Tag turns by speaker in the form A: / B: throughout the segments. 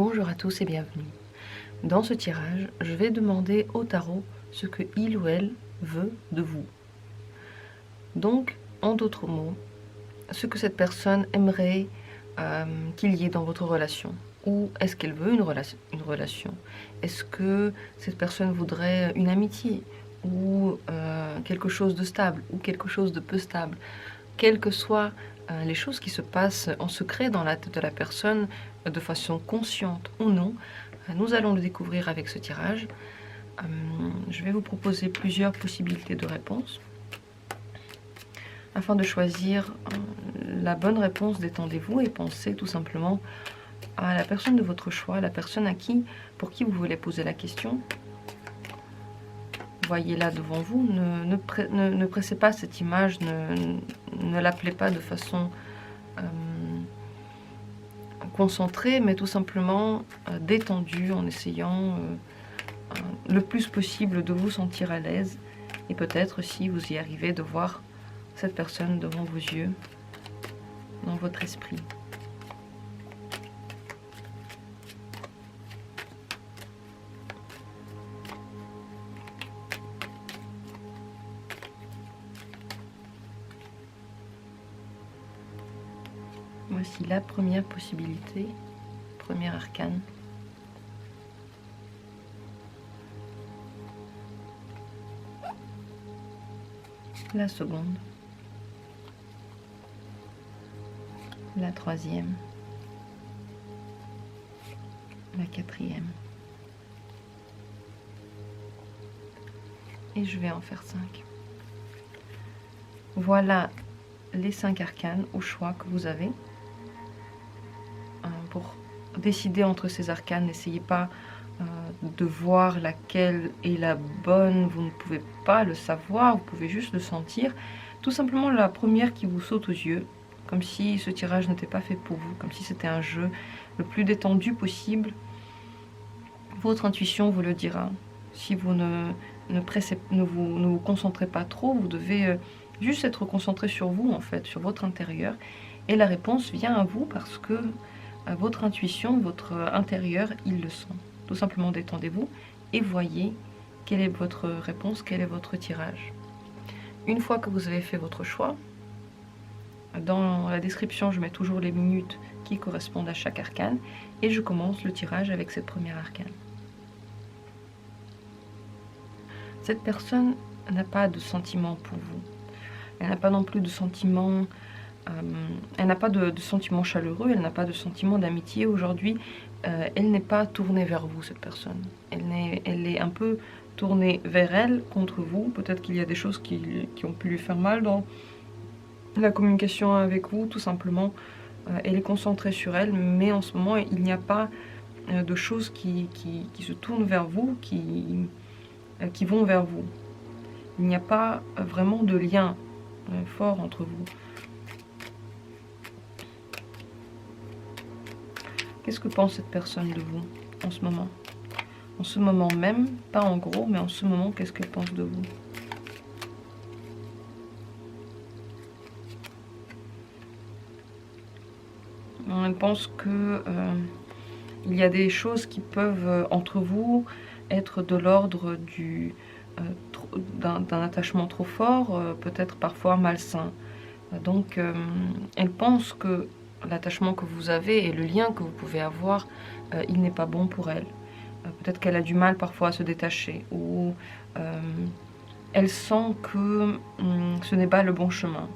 A: Bonjour à tous et bienvenue. Dans ce tirage, je vais demander au tarot ce que il ou elle veut de vous. Donc, en d'autres mots, ce que cette personne aimerait qu'il y ait dans votre relation. Ou est-ce qu'elle veut une relation? Est-ce que cette personne voudrait une amitié? Ou quelque chose de stable? Ou quelque chose de peu stable? Quelles que soient les choses qui se passent en secret dans la tête de la personne, de façon consciente ou non, nous allons le découvrir avec ce tirage. Je vais vous proposer plusieurs possibilités de réponse. Afin de choisir la bonne réponse, détendez-vous et pensez tout simplement à la personne de votre choix, la personne pour qui vous voulez poser la question. Voyez-la devant vous, ne pressez pas cette image, ne l'appelez pas de façon concentrée, mais tout simplement détendue, en essayant le plus possible de vous sentir à l'aise, et peut-être, si vous y arrivez, de voir cette personne devant vos yeux, dans votre esprit. Voici la première possibilité, premier arcane. La seconde. La troisième. La quatrième. Et je vais en faire 5. Voilà les 5 arcanes au choix que vous avez. Pour décider entre ces arcanes, n'essayez pas de voir laquelle est la bonne, vous ne pouvez pas le savoir, vous pouvez juste le sentir. Tout simplement la première qui vous saute aux yeux, comme si ce tirage n'était pas fait pour vous, comme si c'était un jeu le plus détendu possible. Votre intuition vous le dira. Si vous ne vous concentrez pas trop, vous devez juste être concentré sur vous, en fait, sur votre intérieur. Et la réponse vient à vous parce que votre intuition, votre intérieur, il le sent. Tout simplement détendez-vous et voyez quelle est votre réponse, quel est votre tirage. Une fois que vous avez fait votre choix, dans la description, je mets toujours les minutes qui correspondent à chaque arcane et je commence le tirage avec cette première arcane. Cette personne n'a pas de sentiment pour vous. Elle n'a pas non plus de sentiment, elle n'a pas de sentiment chaleureux, elle n'a pas de sentiment d'amitié aujourd'hui. Elle n'est pas tournée vers vous, cette personne. Elle est un peu tournée vers elle, contre vous. Peut-être qu'il y a des choses qui ont pu lui faire mal dans la communication avec vous, tout simplement. Elle est concentrée sur elle, mais en ce moment, il n'y a pas de choses qui se tournent vers vous, qui vont vers vous. Il n'y a pas vraiment de lien fort entre vous. Qu'est-ce que pense cette personne de vous en ce moment? En ce moment même, pas en gros, mais en ce moment, qu'est-ce qu'elle pense de vous? Elle pense que il y a des choses qui peuvent, entre vous, être de l'ordre d'un attachement trop fort, peut-être parfois malsain. Donc, elle pense que l'attachement que vous avez et le lien que vous pouvez avoir, il n'est pas bon pour elle. Peut-être qu'elle a du mal parfois à se détacher, ou elle sent que ce n'est pas le bon chemin.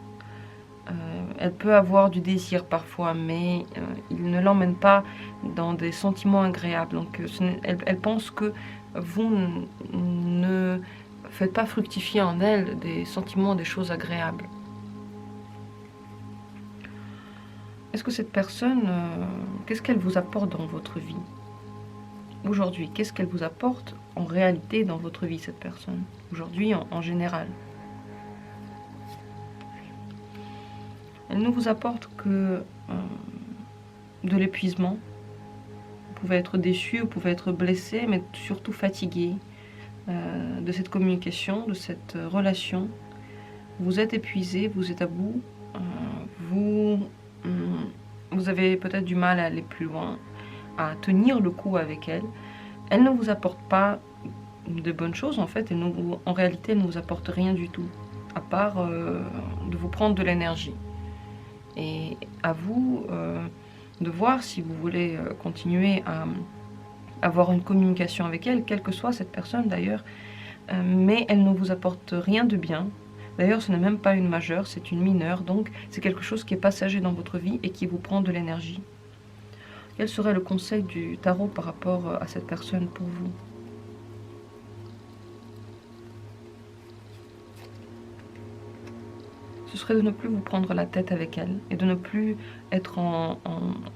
A: Elle peut avoir du désir parfois, mais il ne l'emmène pas dans des sentiments agréables. Donc, elle pense que vous ne faites pas fructifier en elle des sentiments, des choses agréables. Est-ce que cette personne, qu'est-ce qu'elle vous apporte dans votre vie aujourd'hui? Qu'est-ce qu'elle vous apporte en réalité dans votre vie, cette personne? Aujourd'hui, en général. Elle ne vous apporte que de l'épuisement. Vous pouvez être déçu, vous pouvez être blessé, mais surtout fatigué de cette communication, de cette relation. Vous êtes épuisé, vous êtes à bout, vous avez peut-être du mal à aller plus loin. à tenir le coup avec elle. Elle ne vous apporte pas de bonnes choses en fait, et en réalité elle ne vous apporte rien du tout, à part de vous prendre de l'énergie. Et à vous de voir si vous voulez continuer à avoir une communication avec elle, quelle que soit cette personne d'ailleurs, mais elle ne vous apporte rien de bien. D'ailleurs, ce n'est même pas une majeure, c'est une mineure, donc c'est quelque chose qui est passager dans votre vie et qui vous prend de l'énergie. Quel serait le conseil du tarot par rapport à cette personne pour vous? Ce serait de ne plus vous prendre la tête avec elle et de ne plus être en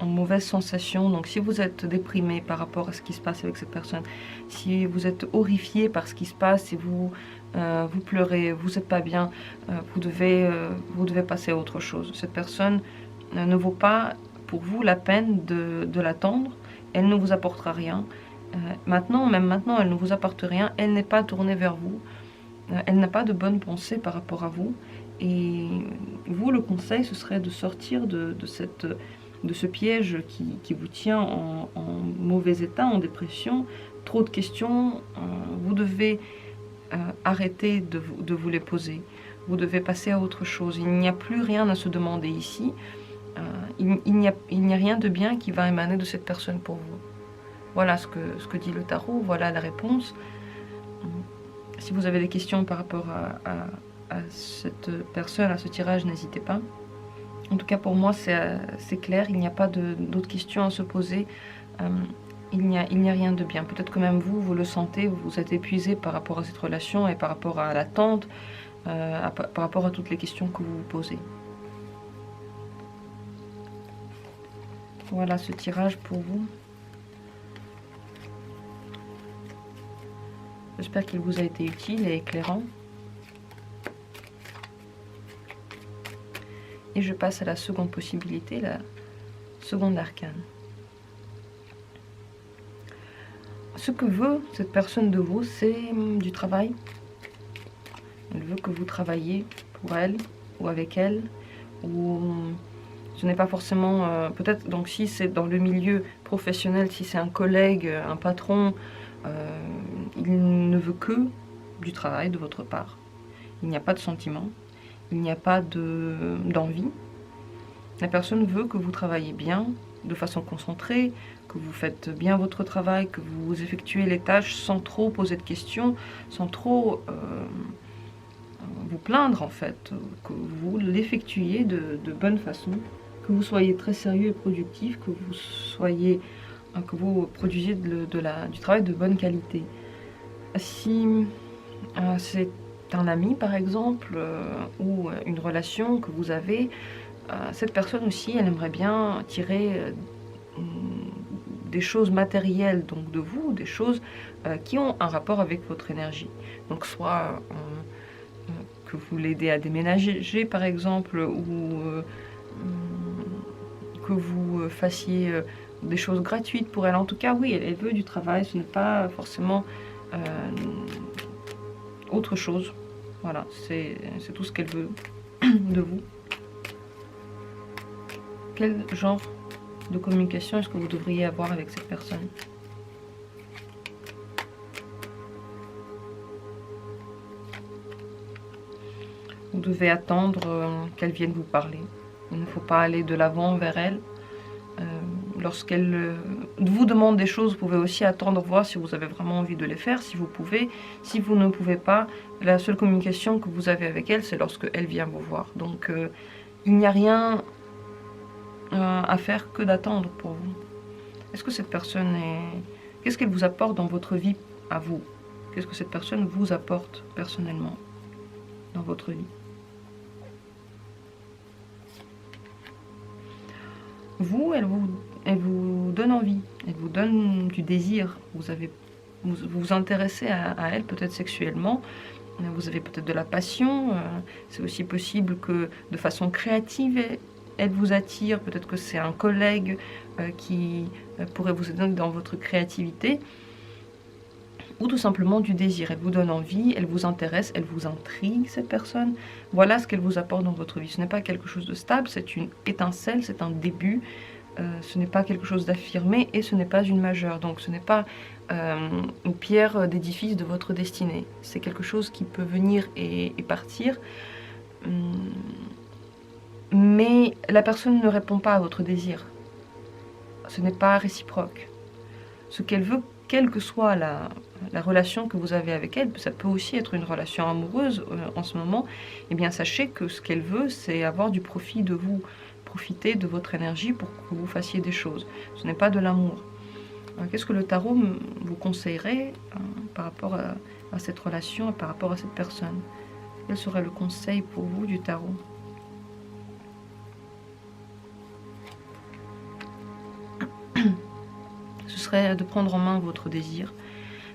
A: mauvaise sensation. Donc si vous êtes déprimé par rapport à ce qui se passe avec cette personne, si vous êtes horrifié par ce qui se passe, si vous, vous pleurez, vous n'êtes pas bien, vous devez passer à autre chose. Cette personne ne vaut pas pour vous la peine de l'attendre, elle ne vous apportera rien. Même maintenant, elle ne vous apporte rien, elle n'est pas tournée vers vous, elle n'a pas de bonnes pensées par rapport à vous. Et vous, le conseil, ce serait de sortir de ce piège qui vous tient en mauvais état, en dépression. Trop de questions, vous devez arrêter de vous les poser. Vous devez passer à autre chose. Il n'y a plus rien à se demander ici. Il n'y a rien de bien qui va émaner de cette personne pour vous. Voilà ce que dit le tarot, voilà la réponse. Si vous avez des questions par rapport à cette personne, à ce tirage, n'hésitez pas. En tout cas, pour moi, c'est clair, il n'y a pas d'autres questions à se poser. Il n'y a rien de bien. Peut-être que même vous le sentez, vous êtes épuisé par rapport à cette relation et par rapport à l'attente, par rapport à toutes les questions que vous vous posez. Voilà ce tirage pour vous. J'espère qu'il vous a été utile et éclairant. Et je passe à la seconde possibilité, la seconde arcane. Ce que veut cette personne de vous, c'est du travail. Elle veut que vous travailliez pour elle ou avec elle. Ou ce n'est pas forcément... peut-être, donc si c'est dans le milieu professionnel, si c'est un collègue, un patron, il ne veut que du travail de votre part. Il n'y a pas de sentiment. Il n'y a pas d'envie. La personne veut que vous travaillez bien, de façon concentrée, que vous faites bien votre travail, que vous effectuez les tâches sans trop poser de questions, sans trop vous plaindre en fait, que vous l'effectuiez de bonne façon, que vous soyez très sérieux et productif, que vous produisiez du travail de bonne qualité. Si c'est un ami par exemple, ou une relation que vous avez, cette personne aussi, elle aimerait bien tirer des choses matérielles donc de vous, des choses qui ont un rapport avec votre énergie. Donc soit que vous l'aidez à déménager par exemple, ou que vous fassiez des choses gratuites pour elle. En tout cas, oui, elle veut du travail, ce n'est pas forcément autre chose. Voilà, c'est tout ce qu'elle veut de vous. Quel genre de communication est-ce que vous devriez avoir avec cette personne? Vous devez attendre qu'elle vienne vous parler. Il ne faut pas aller de l'avant vers elle. Lorsqu'elle vous demande des choses, vous pouvez aussi attendre, voir si vous avez vraiment envie de les faire, si vous pouvez. Si vous ne pouvez pas, la seule communication que vous avez avec elle, c'est lorsque elle vient vous voir. Donc, il n'y a rien à faire que d'attendre pour vous. Est-ce que cette personne est... Qu'est-ce qu'elle vous apporte dans votre vie à vous? Qu'est-ce que cette personne vous apporte personnellement dans votre vie? Vous, elle vous donne envie, elle vous donne du désir. Vous vous intéressez à elle, peut-être sexuellement, vous avez peut-être de la passion. C'est aussi possible que de façon créative, elle vous attire. Peut-être que c'est un collègue qui pourrait vous aider dans votre créativité. Ou tout simplement du désir. Elle vous donne envie, elle vous intéresse, elle vous intrigue, cette personne. Voilà ce qu'elle vous apporte dans votre vie. Ce n'est pas quelque chose de stable, c'est une étincelle, c'est un début. ce n'est pas quelque chose d'affirmé et ce n'est pas une majeure. Donc ce n'est pas une pierre d'édifice de votre destinée. C'est quelque chose qui peut venir et partir. Mais la personne ne répond pas à votre désir. Ce n'est pas réciproque. Ce qu'elle veut, quelle que soit la relation que vous avez avec elle, ça peut aussi être une relation amoureuse en ce moment, eh bien sachez que ce qu'elle veut, c'est avoir du profit de vous, profiter de votre énergie pour que vous fassiez des choses. Ce n'est pas de l'amour. Qu'est-ce que le tarot vous conseillerait par rapport à cette relation et par rapport à cette personne? Quel serait le conseil pour vous du tarot? Ce serait de prendre en main votre désir,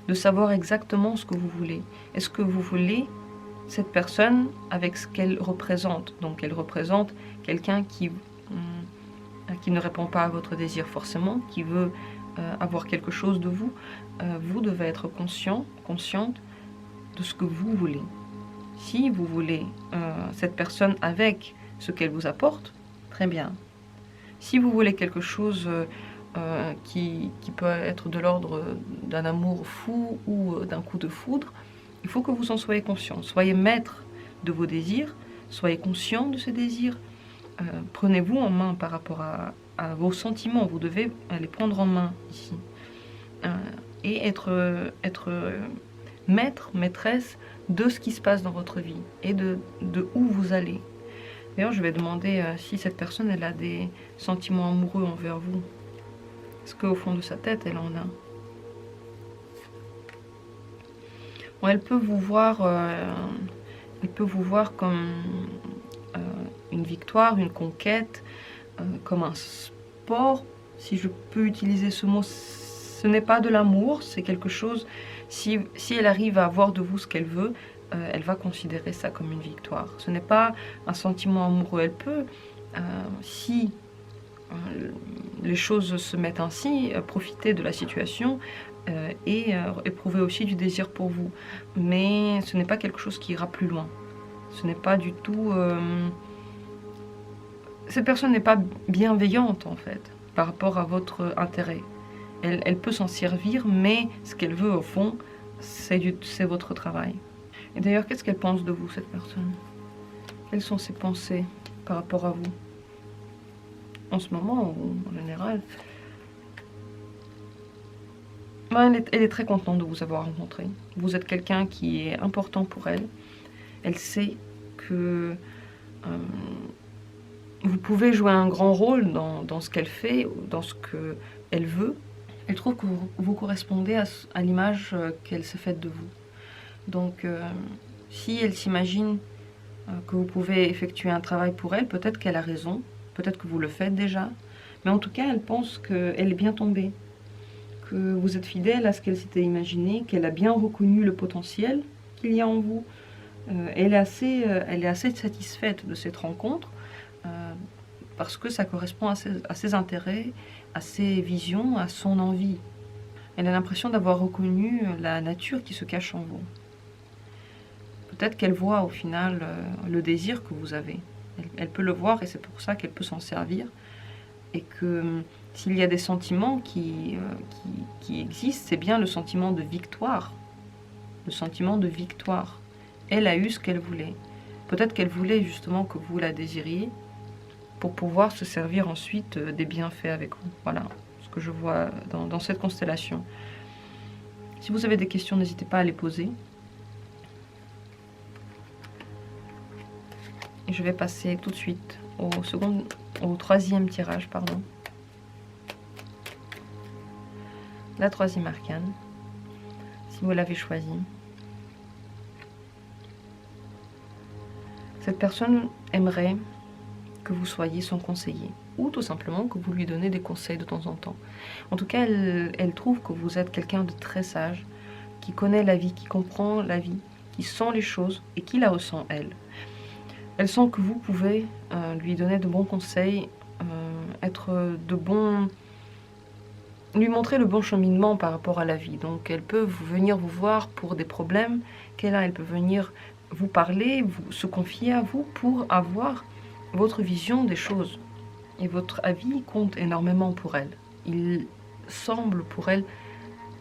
A: de savoir exactement ce que vous voulez. Est-ce que vous voulez cette personne avec ce qu'elle représente? Donc elle représente quelqu'un qui ne répond pas à votre désir forcément, qui veut avoir quelque chose de vous. Vous devez être consciente de ce que vous voulez. Si vous voulez cette personne avec ce qu'elle vous apporte, très bien. Si vous voulez quelque chose qui peut être de l'ordre d'un amour fou ou d'un coup de foudre, il faut que vous en soyez conscient. Soyez maître de vos désirs, soyez conscient de ces désirs. Prenez-vous en main par rapport à vos sentiments. Vous devez les prendre en main ici. Et être maître, maîtresse de ce qui se passe dans votre vie et de où vous allez. D'ailleurs, je vais demander si cette personne elle a des sentiments amoureux envers vous. Est-ce qu'au fond de sa tête, elle en a? Bon, elle peut vous voir comme une victoire, une conquête, comme un sport, si je peux utiliser ce mot. Ce n'est pas de l'amour, c'est quelque chose, si elle arrive à avoir de vous ce qu'elle veut, elle va considérer ça comme une victoire. Ce n'est pas un sentiment amoureux. Elle peut, si les choses se mettent ainsi, profiter de la situation et éprouver aussi du désir pour vous. Mais ce n'est pas quelque chose qui ira plus loin. Ce n'est pas du tout... Cette personne n'est pas bienveillante en fait par rapport à votre intérêt. Elle peut s'en servir, mais ce qu'elle veut au fond, c'est votre travail. Et d'ailleurs, qu'est-ce qu'elle pense de vous, cette personne? Quelles sont ses pensées par rapport à vous? En ce moment, ou en général? Elle est très contente de vous avoir rencontré. Vous êtes quelqu'un qui est important pour elle. Elle sait que vous pouvez jouer un grand rôle dans ce qu'elle fait, dans ce qu'elle veut. Elle trouve que vous correspondez à l'image qu'elle s'est faite de vous. Donc, si elle s'imagine que vous pouvez effectuer un travail pour elle, peut-être qu'elle a raison, peut-être que vous le faites déjà, mais en tout cas, elle pense qu'elle est bien tombée, que vous êtes fidèle à ce qu'elle s'était imaginé, qu'elle a bien reconnu le potentiel qu'il y a en vous. Elle est assez satisfaite de cette rencontre, parce que ça correspond à ses intérêts, à ses visions, à son envie. Elle a l'impression d'avoir reconnu la nature qui se cache en vous. Peut-être qu'elle voit au final le désir que vous avez. Elle peut le voir et c'est pour ça qu'elle peut s'en servir. Et que s'il y a des sentiments qui existent, c'est bien le sentiment de victoire. Le sentiment de victoire. Elle a eu ce qu'elle voulait. Peut-être qu'elle voulait justement que vous la désiriez pour pouvoir se servir ensuite des bienfaits avec vous. Voilà ce que je vois dans cette constellation. Si vous avez des questions, n'hésitez pas à les poser. Et je vais passer tout de suite au troisième tirage, pardon. La troisième arcane, si vous l'avez choisi. Cette personne aimerait que vous soyez son conseiller, ou tout simplement que vous lui donnez des conseils de temps en temps. En tout cas, elle trouve que vous êtes quelqu'un de très sage, qui connaît la vie, qui comprend la vie, qui sent les choses et qui la ressent elle. Elle sent que vous pouvez lui donner de bons conseils, lui montrer le bon cheminement par rapport à la vie. Donc elle peut venir vous voir pour des problèmes qu'elle a, elle peut venir vous parler, se confier à vous pour avoir votre vision des choses. Et votre avis compte énormément pour elle. Il semble pour elle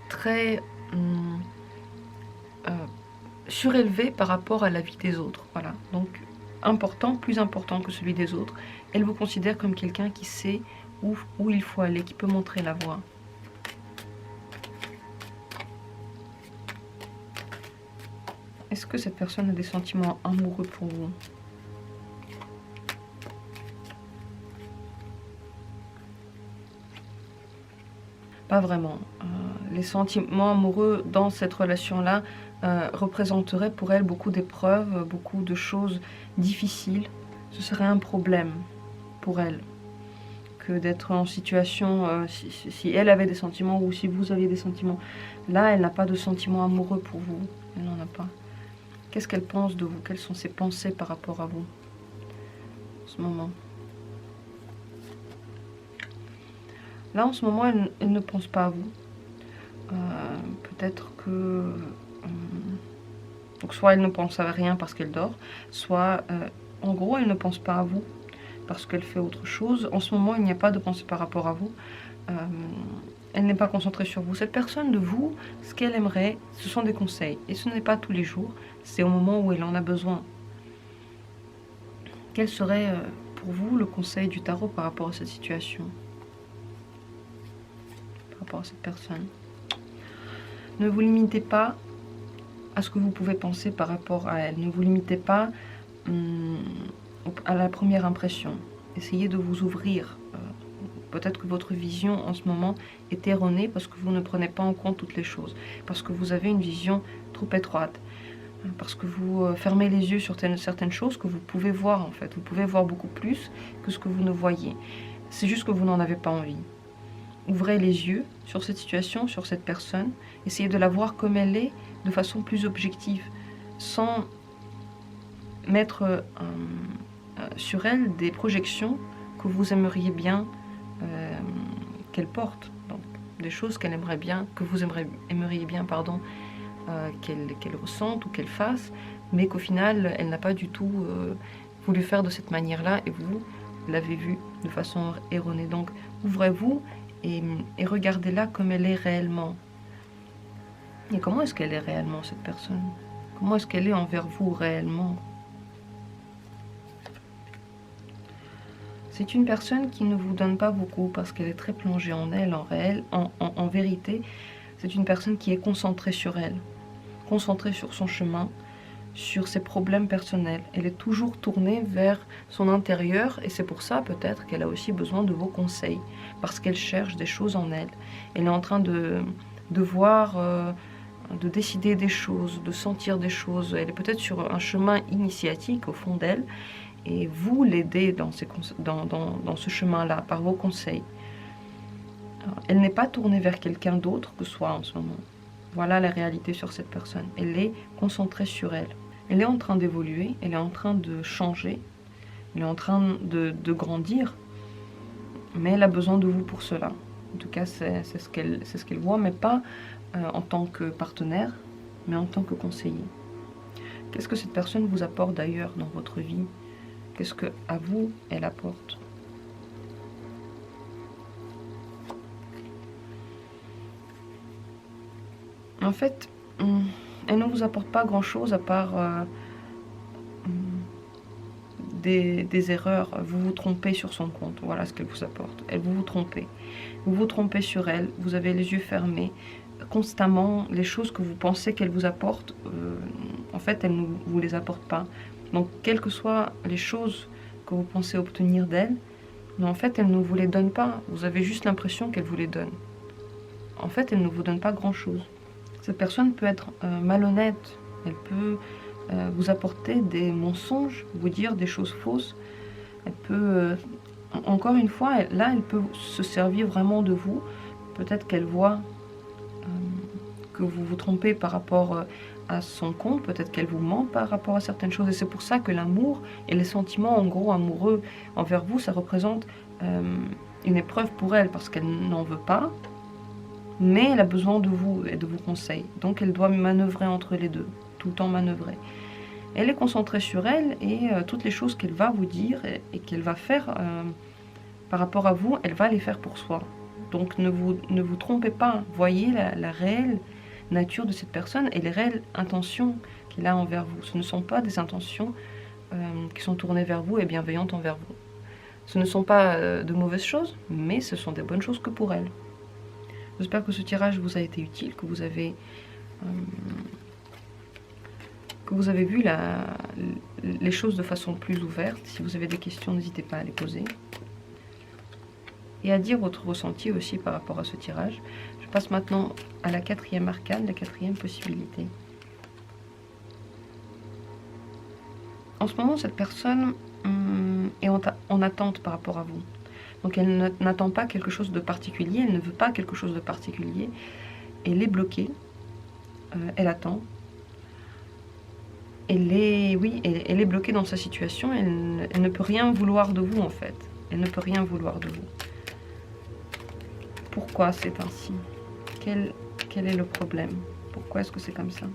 A: très euh, surélevé par rapport à la vie des autres. Voilà. Donc important, plus important que celui des autres. Elle vous considère comme quelqu'un qui sait où il faut aller, qui peut montrer la voie. Est-ce que cette personne a des sentiments amoureux pour vous? Pas vraiment. Les sentiments amoureux dans cette relation-là représenteraient pour elle beaucoup d'épreuves, beaucoup de choses difficiles. Ce serait un problème pour elle que d'être en situation, si elle avait des sentiments ou si vous aviez des sentiments. Là, elle n'a pas de sentiments amoureux pour vous. Elle n'en a pas. Qu'est-ce qu'elle pense de vous? Quelles sont ses pensées par rapport à vous en ce moment? Là, en ce moment, elle ne pense pas à vous. Peut-être que... donc soit elle ne pense à rien parce qu'elle dort, soit en gros elle ne pense pas à vous parce qu'elle fait autre chose. En ce moment, il n'y a pas de pensée par rapport à vous. Elle n'est pas concentrée sur vous. Cette personne de vous, ce qu'elle aimerait, ce sont des conseils. Et ce n'est pas tous les jours, c'est au moment où elle en a besoin. Quel serait pour vous le conseil du tarot par rapport à cette situation? Par rapport à cette personne? Ne vous limitez pas à ce que vous pouvez penser par rapport à elle. Ne vous limitez pas à la première impression. Essayez de vous ouvrir. Peut-être que votre vision en ce moment est erronée parce que vous ne prenez pas en compte toutes les choses. Parce que vous avez une vision trop étroite. Parce que vous fermez les yeux sur certaines choses que vous pouvez voir en fait. Vous pouvez voir beaucoup plus que ce que vous ne voyez. C'est juste que vous n'en avez pas envie. Ouvrez les yeux sur cette situation, sur cette personne. Essayez de la voir comme elle est, de façon plus objective, sans mettre sur elle des projections que vous aimeriez bien qu'elle porte. Donc, des choses qu'elle aimerait bien, que vous aimeriez bien, pardon, qu'elle ressente ou qu'elle fasse, mais qu'au final, elle n'a pas du tout voulu faire de cette manière-là, et vous l'avez vue de façon erronée. Donc, ouvrez-vous et regardez-la comme elle est réellement. Et comment est-ce qu'elle est réellement, cette personne? Comment est-ce qu'elle est envers vous réellement? C'est une personne qui ne vous donne pas beaucoup parce qu'elle est très plongée en elle, en vérité. C'est une personne qui est concentrée sur elle, concentrée sur son chemin, sur ses problèmes personnels. Elle est toujours tournée vers son intérieur et c'est pour ça peut-être qu'elle a aussi besoin de vos conseils, parce qu'elle cherche des choses en elle. Elle est en train de voir, de décider des choses, de sentir des choses. Elle est peut-être sur un chemin initiatique au fond d'elle et vous l'aidez dans ce chemin-là par vos conseils. Alors, elle n'est pas tournée vers quelqu'un d'autre que soi en ce moment. Voilà la réalité sur cette personne. Elle est concentrée sur elle. Elle est en train d'évoluer, elle est en train de changer, elle est en train de grandir, mais elle a besoin de vous pour cela. En tout cas, c'est ce qu'elle voit, mais pas en tant que partenaire, mais en tant que conseiller. Qu'est-ce que cette personne vous apporte d'ailleurs dans votre vie? Qu'est-ce que à vous elle apporte? En fait, elle ne vous apporte pas grand-chose à part des erreurs. Vous vous trompez sur son compte. Voilà ce qu'elle vous apporte. Vous vous trompez. Vous vous trompez sur elle. Vous avez les yeux fermés. Constamment, les choses que vous pensez qu'elle vous apporte, en fait, elle ne vous les apporte pas. Donc, quelles que soient les choses que vous pensez obtenir d'elle, mais en fait, elle ne vous les donne pas. Vous avez juste l'impression qu'elle vous les donne. En fait, elle ne vous donne pas grand-chose. Cette personne peut être malhonnête, elle peut vous apporter des mensonges, vous dire des choses fausses. Elle peut, encore une fois, là, elle peut se servir vraiment de vous. Peut-être qu'elle voit que vous vous trompez par rapport à son compte, peut-être qu'elle vous ment par rapport à certaines choses. Et c'est pour ça que l'amour et les sentiments, en gros, amoureux envers vous, ça représente une épreuve pour elle, parce qu'elle n'en veut pas. Mais elle a besoin de vous et de vos conseils. Donc elle doit manœuvrer entre les deux, tout le temps manœuvrer. Elle est concentrée sur elle et toutes les choses qu'elle va vous dire et qu'elle va faire par rapport à vous, elle va les faire pour soi. Donc ne vous trompez pas, voyez la réelle nature de cette personne et les réelles intentions qu'elle a envers vous. Ce ne sont pas des intentions qui sont tournées vers vous et bienveillantes envers vous. Ce ne sont pas de mauvaises choses, mais ce sont des bonnes choses que pour elle. J'espère que ce tirage vous a été utile, que vous avez vu les choses de façon plus ouverte. Si vous avez des questions, n'hésitez pas à les poser. Et à dire votre ressenti aussi par rapport à ce tirage. Je passe maintenant à la 4e arcane, la 4e possibilité. En ce moment, cette personne est en attente par rapport à vous. Donc elle n'attend pas quelque chose de particulier, elle ne veut pas quelque chose de particulier. Elle est bloquée, elle attend. Elle est bloquée dans sa situation, elle ne peut rien vouloir de vous en fait. Elle ne peut rien vouloir de vous. Pourquoi c'est ainsi? Quel est le problème? Pourquoi est-ce que c'est comme ça?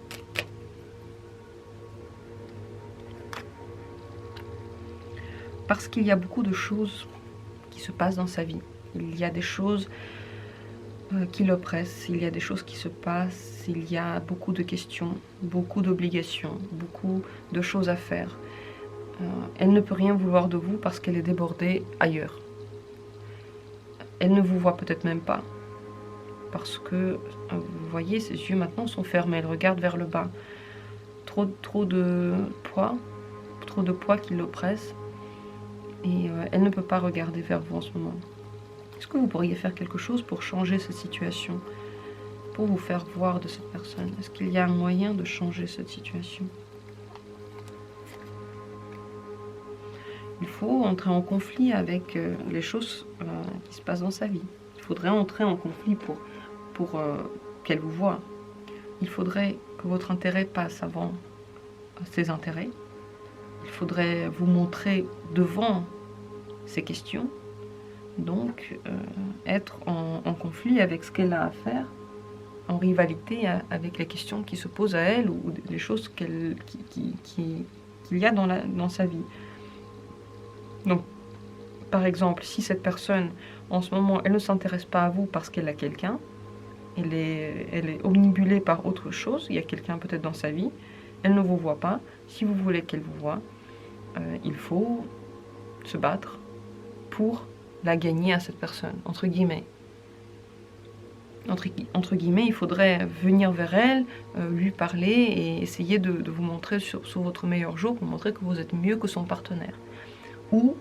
A: Parce qu'il y a beaucoup de choses qui se passent dans sa vie. Il y a des choses qui l'oppressent, il y a des choses qui se passent, il y a beaucoup de questions, beaucoup d'obligations, beaucoup de choses à faire. Elle ne peut rien vouloir de vous parce qu'elle est débordée ailleurs. Elle ne vous voit peut-être même pas. Parce que, vous voyez, ses yeux maintenant sont fermés, elle regarde vers le bas. Trop de poids qui l'oppresse. Et elle ne peut pas regarder vers vous en ce moment. Est-ce que vous pourriez faire quelque chose pour changer cette situation? Pour vous faire voir de cette personne? Est-ce qu'il y a un moyen de changer cette situation? Il faut entrer en conflit avec les choses qui se passent dans sa vie. Il faudrait entrer en conflit pour qu'elle vous voie. Il faudrait que votre intérêt passe avant ses intérêts. Il faudrait vous montrer devant ces questions. Donc, être en conflit avec ce qu'elle a à faire, en rivalité avec les questions qui se posent à elle ou les choses qu'il y a dans sa vie. Donc, par exemple, si cette personne, en ce moment, elle ne s'intéresse pas à vous parce qu'elle a quelqu'un, elle est omnibulée par autre chose, il y a quelqu'un peut-être dans sa vie, elle ne vous voit pas. Si vous voulez qu'elle vous voie, il faut se battre pour la gagner à cette personne, entre guillemets. Entre guillemets, il faudrait venir vers elle, lui parler et essayer de vous montrer sur votre meilleur jour pour montrer que vous êtes mieux que son partenaire. Ou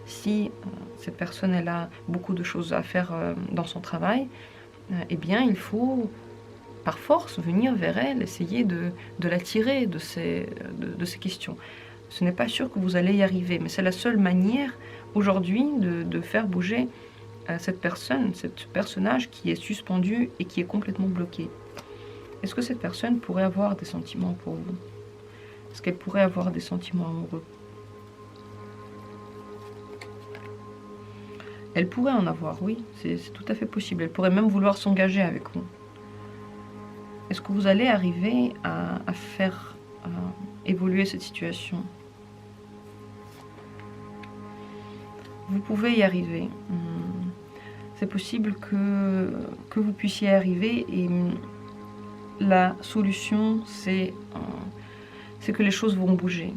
A: si cette personne elle a beaucoup de choses à faire dans son travail, eh bien il faut par force venir vers elle, essayer de la tirer de ces questions. Ce n'est pas sûr que vous allez y arriver, mais c'est la seule manière aujourd'hui de faire bouger cette personne, ce personnage qui est suspendu et qui est complètement bloqué. Est-ce que cette personne pourrait avoir des sentiments pour vous? Est-ce qu'elle pourrait avoir des sentiments amoureux? Elle pourrait en avoir, oui, c'est tout à fait possible. Elle pourrait même vouloir s'engager avec vous. Est-ce que vous allez arriver à faire évoluer cette situation? Vous pouvez y arriver. C'est possible que vous puissiez y arriver et la solution, c'est que les choses vont bouger.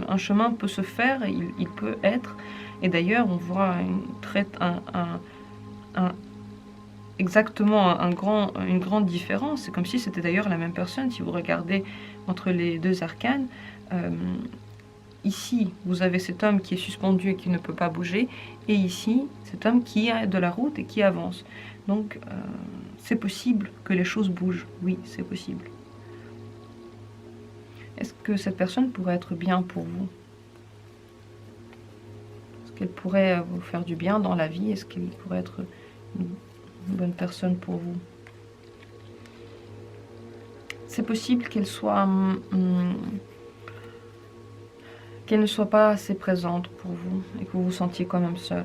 A: Un chemin peut se faire, il peut être, et d'ailleurs on voit exactement une grande différence. C'est comme si c'était d'ailleurs la même personne. Si vous regardez entre les deux arcanes, ici vous avez cet homme qui est suspendu et qui ne peut pas bouger, et ici cet homme qui a de la route et qui avance. Donc c'est possible que les choses bougent, oui, c'est possible. Est-ce que cette personne pourrait être bien pour vous? Est-ce qu'elle pourrait vous faire du bien dans la vie? Est-ce qu'elle pourrait être une bonne personne pour vous? C'est possible qu'elle ne soit pas assez présente pour vous et que vous vous sentiez quand même seul.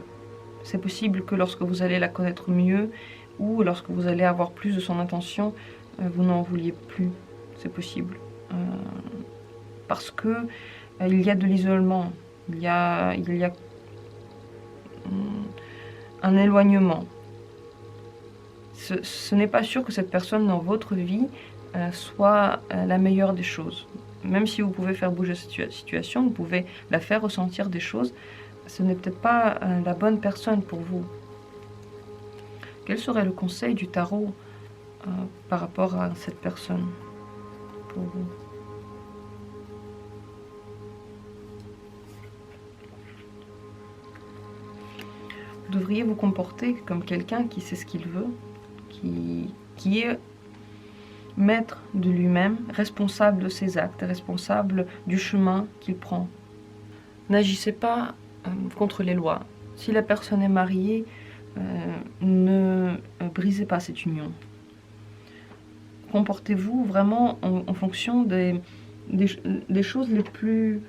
A: C'est possible que lorsque vous allez la connaître mieux ou lorsque vous allez avoir plus de son attention, vous n'en vouliez plus. C'est possible. Parce que il y a de l'isolement. Il y a un éloignement. Ce n'est pas sûr que cette personne dans votre vie soit la meilleure des choses. Même si vous pouvez faire bouger cette situation, vous pouvez la faire ressentir des choses, ce n'est peut-être pas la bonne personne pour vous. Quel serait le conseil du tarot par rapport à cette personne pour vous? Vous devriez vous comporter comme quelqu'un qui sait ce qu'il veut, qui est maître de lui-même, responsable de ses actes, responsable du chemin qu'il prend. N'agissez pas contre les lois. Si la personne est mariée, ne brisez pas cette union. Comportez-vous vraiment en fonction des choses les plus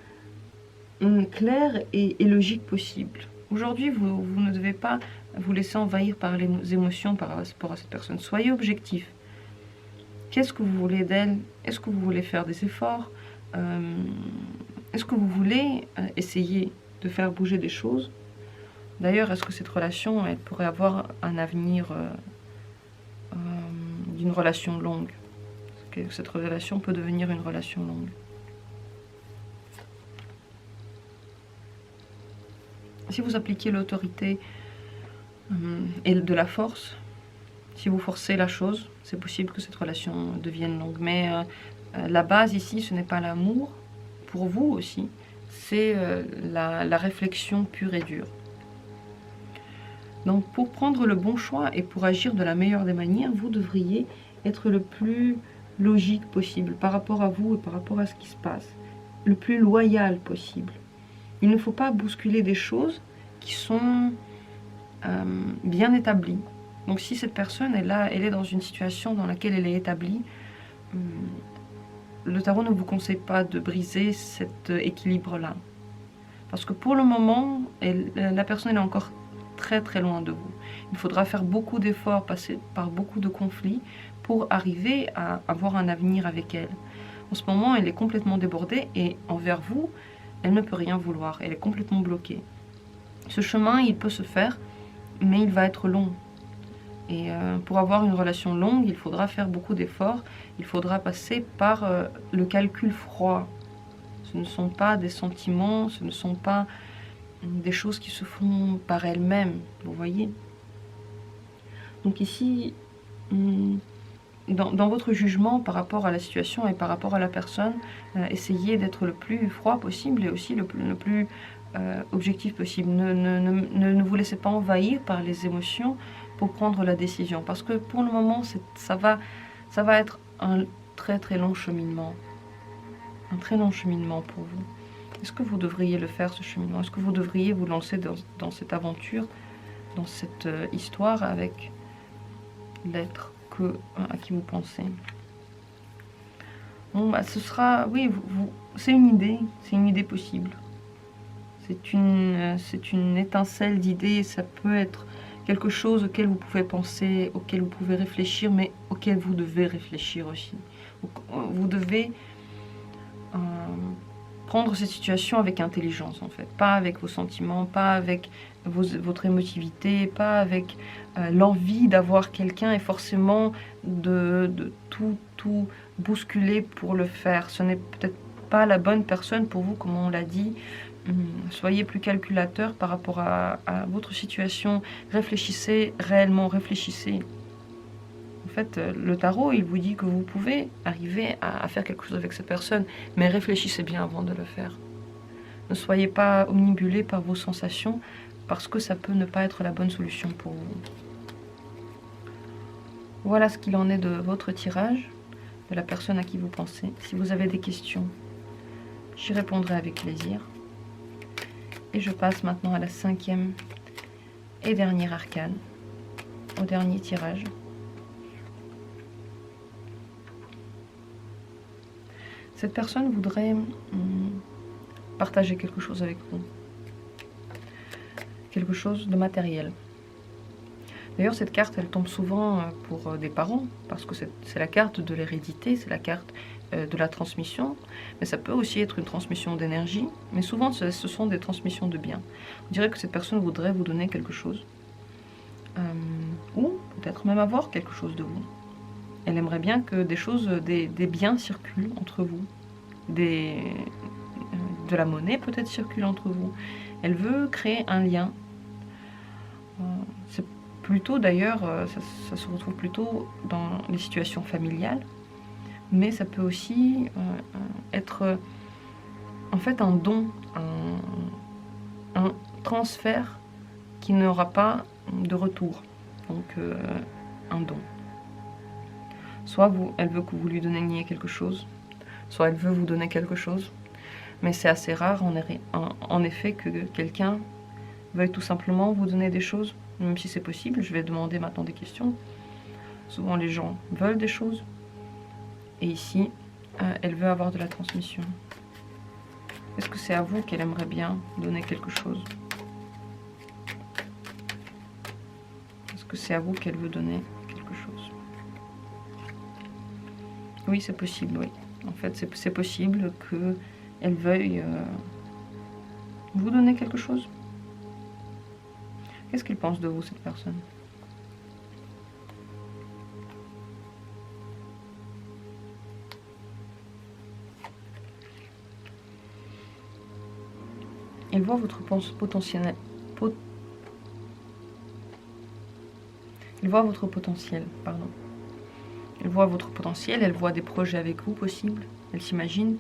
A: claires et logiques possibles. Aujourd'hui, vous ne devez pas vous laisser envahir par les émotions par rapport à cette personne. Soyez objectif. Qu'est-ce que vous voulez d'elle? Est-ce que vous voulez faire des efforts? Est-ce que vous voulez essayer de faire bouger des choses? D'ailleurs, est-ce que cette relation, elle pourrait avoir un avenir d'une relation longue? Est-ce que cette relation peut devenir une relation longue? Si vous appliquez l'autorité et de la force, si vous forcez la chose, c'est possible que cette relation devienne longue. Mais la base ici, ce n'est pas l'amour, pour vous aussi, c'est la réflexion pure et dure. Donc pour prendre le bon choix et pour agir de la meilleure des manières, vous devriez être le plus logique possible par rapport à vous et par rapport à ce qui se passe, le plus loyal possible. Il ne faut pas bousculer des choses qui sont bien établies. Donc si cette personne est là, elle est dans une situation dans laquelle elle est établie, le tarot ne vous conseille pas de briser cet équilibre-là. Parce que pour le moment, la personne est encore très très loin de vous. Il faudra faire beaucoup d'efforts, passer par beaucoup de conflits pour arriver à avoir un avenir avec elle. En ce moment, elle est complètement débordée et envers vous, elle ne peut rien vouloir. Elle est complètement bloquée. Ce chemin, il peut se faire, mais il va être long. Et pour avoir une relation longue, il faudra faire beaucoup d'efforts. Il faudra passer par le calcul froid. Ce ne sont pas des sentiments, ce ne sont pas des choses qui se font par elles-mêmes, vous voyez. Donc ici, dans votre jugement par rapport à la situation et par rapport à la personne, essayez d'être le plus froid possible et aussi le plus objectif possible. Ne vous laissez pas envahir par les émotions pour prendre la décision. Parce que pour le moment, ça va être un très très long cheminement. Un très long cheminement pour vous. Est-ce que vous devriez le faire, ce cheminement? Est-ce que vous devriez vous lancer dans cette aventure, dans cette histoire avec l'être à qui vous pensez? Bon, bah, ce sera... Oui, c'est une idée possible. C'est une étincelle d'idée, ça peut être quelque chose auquel vous pouvez penser, auquel vous pouvez réfléchir, mais auquel vous devez réfléchir aussi. Vous devez prendre cette situation avec intelligence, en fait. Pas avec vos sentiments, pas avec votre émotivité, pas avec l'envie d'avoir quelqu'un et forcément de tout bousculer pour le faire. Ce n'est peut-être pas la bonne personne pour vous, comme on l'a dit. Soyez plus calculateur par rapport à votre situation. Réfléchissez réellement, réfléchissez. En fait, le tarot, il vous dit que vous pouvez arriver à faire quelque chose avec cette personne, mais réfléchissez bien avant de le faire. Ne soyez pas omnibulé par vos sensations, parce que ça peut ne pas être la bonne solution pour vous. Voilà ce qu'il en est de votre tirage, de la personne à qui vous pensez. Si vous avez des questions, j'y répondrai avec plaisir. Et je passe maintenant à la 5e et dernière arcane, au dernier tirage. Cette personne voudrait partager quelque chose avec vous. Quelque chose de matériel. D'ailleurs, cette carte, elle tombe souvent pour des parents, parce que c'est la carte de l'hérédité, c'est la carte de la transmission, mais ça peut aussi être une transmission d'énergie, mais souvent ce sont des transmissions de biens. On dirait que cette personne voudrait vous donner quelque chose, ou peut-être même avoir quelque chose de vous. Elle aimerait bien que des choses, des biens circulent entre vous, de la monnaie peut-être circule entre vous. Elle veut créer un lien. C'est plutôt d'ailleurs, ça se retrouve plutôt dans les situations familiales, mais ça peut aussi être en fait un don, un transfert qui n'aura pas de retour, donc un don. Soit elle veut que vous lui donniez quelque chose, soit elle veut vous donner quelque chose, mais c'est assez rare en effet que quelqu'un veuille tout simplement vous donner des choses, même si c'est possible. Je vais demander maintenant des questions. Souvent les gens veulent des choses, et ici, elle veut avoir de la transmission. Est-ce que c'est à vous qu'elle aimerait bien donner quelque chose? Est-ce que c'est à vous qu'elle veut donner quelque chose? Oui, c'est possible, oui. En fait, c'est possible qu'elle veuille vous donner quelque chose. Qu'est-ce qu'elle pense de vous, cette personne? Elle voit votre potentiel. Elle voit votre potentiel, pardon. Elle voit votre potentiel, elle voit des projets avec vous possibles. Elle s'imagine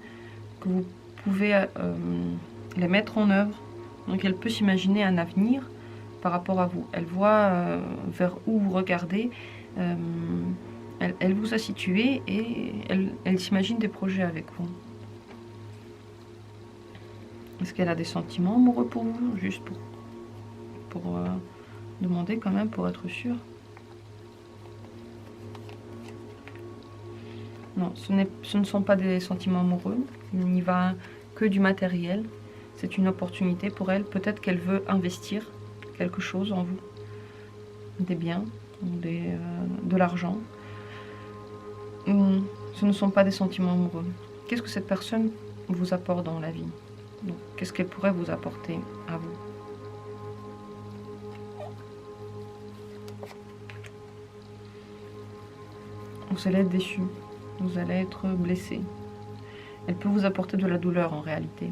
A: que vous pouvez les mettre en œuvre. Donc elle peut s'imaginer un avenir par rapport à vous. Elle voit vers où vous regardez. Elle vous a situé et elle s'imagine des projets avec vous. Est-ce qu'elle a des sentiments amoureux pour vous? Juste pour demander quand même, pour être sûr. Non, ce ne sont pas des sentiments amoureux. Il n'y va que du matériel. C'est une opportunité pour elle. Peut-être qu'elle veut investir quelque chose en vous. Des biens, de l'argent. Ce ne sont pas des sentiments amoureux. Qu'est-ce que cette personne vous apporte dans la vie? Qu'est-ce qu'elle pourrait vous apporter à vous? Vous allez être déçu. Vous allez être blessé. Elle peut vous apporter de la douleur en réalité.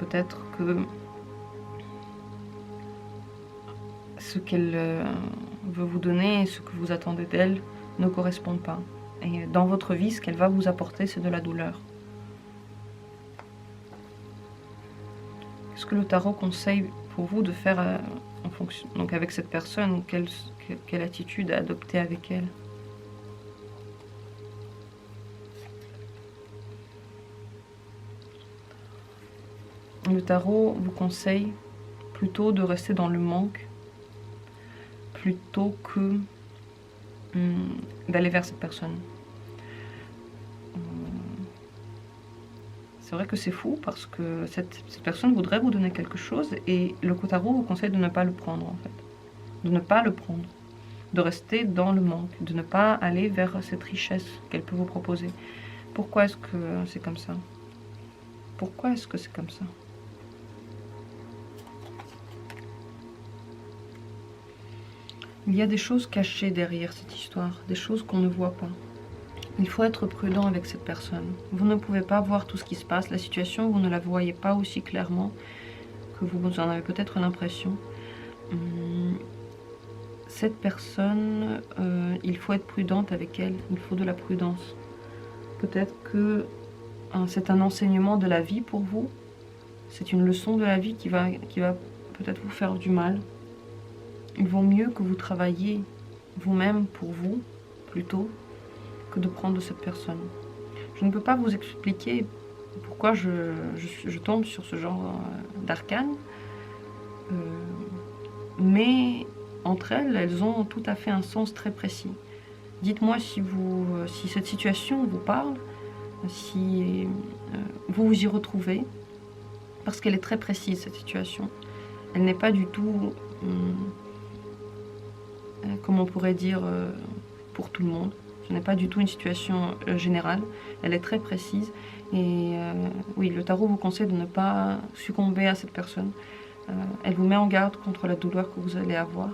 A: Peut-être que ce qu'elle veut vous donner et ce que vous attendez d'elle ne correspond pas. Et dans votre vie, ce qu'elle va vous apporter, c'est de la douleur. Qu'est-ce que le tarot conseille pour vous de faire en fonction, donc avec cette personne? Quelle attitude à adopter avec elle? Le tarot vous conseille plutôt de rester dans le manque plutôt que d'aller vers cette personne. C'est vrai que c'est fou parce que cette personne voudrait vous donner quelque chose et le tarot vous conseille de ne pas le prendre en fait. De ne pas le prendre. De rester dans le manque. De ne pas aller vers cette richesse qu'elle peut vous proposer. Pourquoi est-ce que c'est comme ça? Pourquoi est-ce que c'est comme ça? Il y a des choses cachées derrière cette histoire, des choses qu'on ne voit pas. Il faut être prudent avec cette personne. Vous ne pouvez pas voir tout ce qui se passe. La situation, vous ne la voyez pas aussi clairement que vous en avez peut-être l'impression. Cette personne, il faut être prudente avec elle. Il faut de la prudence. Peut-être que c'est un enseignement de la vie pour vous. C'est une leçon de la vie qui va peut-être vous faire du mal. Il vaut mieux que vous travailliez vous-même pour vous, plutôt, que de prendre cette personne. Je ne peux pas vous expliquer pourquoi je tombe sur ce genre d'arcane, mais entre elles, elles ont tout à fait un sens très précis. Dites-moi si cette situation vous parle, si vous vous y retrouvez, parce qu'elle est très précise, cette situation. Elle n'est pas du tout... comme on pourrait dire, pour tout le monde. Ce n'est pas du tout une situation générale, elle est très précise. Et oui, le tarot vous conseille de ne pas succomber à cette personne. Elle vous met en garde contre la douleur que vous allez avoir.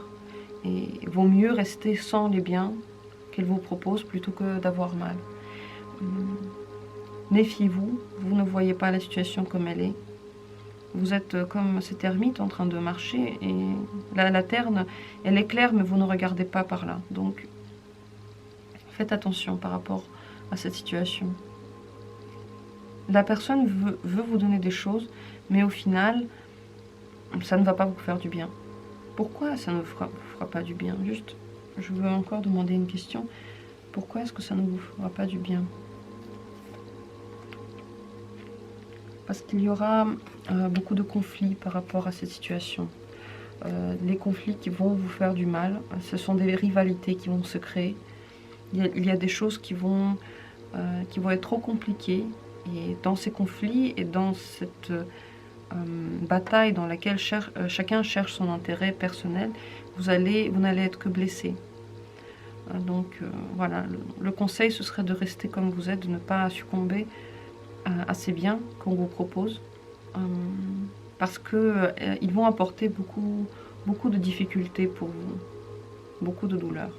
A: Et il vaut mieux rester sans les biens qu'elle vous propose plutôt que d'avoir mal. Méfiez-vous, vous ne voyez pas la situation comme elle est. Vous êtes comme cet ermite en train de marcher et la lanterne, elle éclaire mais vous ne regardez pas par là. Donc faites attention par rapport à cette situation. La personne veut vous donner des choses, mais au final, ça ne va pas vous faire du bien. Pourquoi ça ne vous fera pas du bien? Juste, je veux encore demander une question. Pourquoi est-ce que ça ne vous fera pas du bien? Parce qu'il y aura beaucoup de conflits par rapport à cette situation. Les conflits qui vont vous faire du mal, ce sont des rivalités qui vont se créer. Il y a des choses qui vont être trop compliquées. Et dans ces conflits et dans cette bataille dans laquelle chacun cherche son intérêt personnel, vous n'allez être que blessé. Donc voilà, le conseil ce serait de rester comme vous êtes, de ne pas succomber à ces biens qu'on vous propose, parce que ils vont apporter beaucoup de difficultés pour vous, beaucoup de douleurs.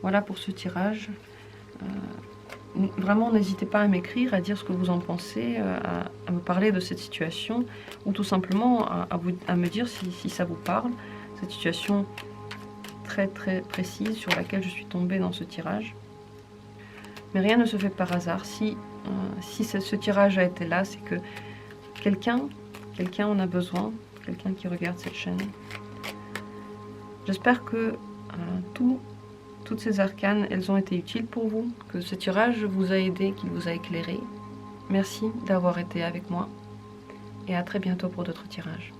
A: Voilà pour ce tirage. Vraiment, n'hésitez pas à m'écrire, à dire ce que vous en pensez, à me parler de cette situation, ou tout simplement à me dire si ça vous parle, cette situation très précise sur laquelle je suis tombée dans ce tirage. Mais rien ne se fait par hasard. Si ce tirage a été là, c'est que quelqu'un en a besoin, quelqu'un qui regarde cette chaîne. J'espère que toutes ces arcanes, elles ont été utiles pour vous, que ce tirage vous a aidé, qu'il vous a éclairé. Merci d'avoir été avec moi et à très bientôt pour d'autres tirages.